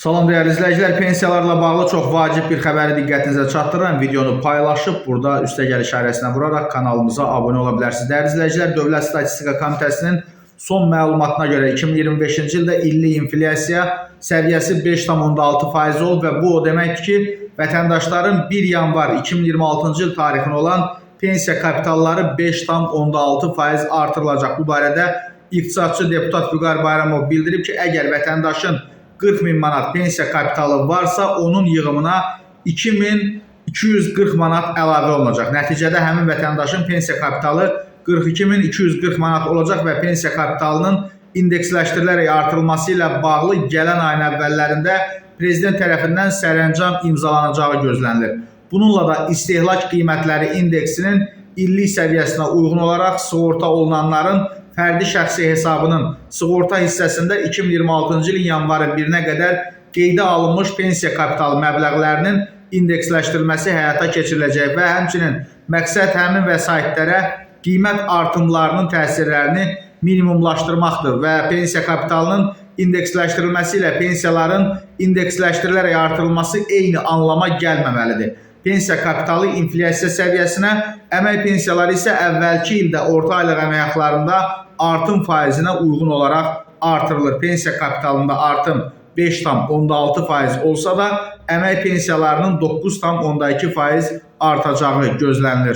Salam değerli izləyicilər, pensiyalarla bağlı çox vacib bir xəbəri diqqətinizə çatdırıram. Videonu paylaşıb, burada üstəgəl işarəsinə vuraraq kanalımıza abunə ola bilərsiniz. Değerli izləyicilər, Dövlət Statistika Komitəsinin son məlumatına görə 2025-ci ildə illik inflyasiya səviyyəsi 5,6% olub və bu o deməkdir ki, vətəndaşların 1 yanvar 2026-cı il tarixinə olan pensiya kapitalları 5,6% artırılacaq. Bu barədə iqtisadçı deputat Vüqar Bayramov bildirib ki, əgər vətəndaşın 40.000 manat pensiya kapitalı varsa onun yığımına 2.240 manat əlavə olunacaq. Nəticədə həmin vətəndaşın pensiya kapitalı 42.240 manat olacaq və pensiya kapitalının indeksləşdirilərək artırılması ilə bağlı gələn ayın əvvəllərində prezident tərəfindən sərəncam imzalanacağı gözlənilir. Bununla da istehlak qiymətləri indeksinin illik səviyyəsinə uyğun olaraq sığorta olunanların fərdi şəxsi hesabının sığorta hissəsində 2026-cı ilin yanvarı 1-nə qədər qeydə alınmış pensiya kapitalı məbləğlərinin indeksləşdirilməsi həyata keçiriləcək və həmçinin məqsəd həmin vəsaitlərə qiymət artımlarının təsirlərini minimumlaşdırmaqdır və pensiya kapitalının indeksləşdirilməsi ilə pensiyaların indeksləşdirilərək artırılması eyni anlama gəlməməlidir. Pensiya kapitalı inflyasiya səviyyəsinə, əmək pensiyaları isə əvvəlki ildə orta aylıq əmək haqlarında artım faizinə uyğun olaraq artırılır. Pensiya kapitalında artım 5,6% olsa da əmək pensiyalarının 9,2% artacağı gözlənilir.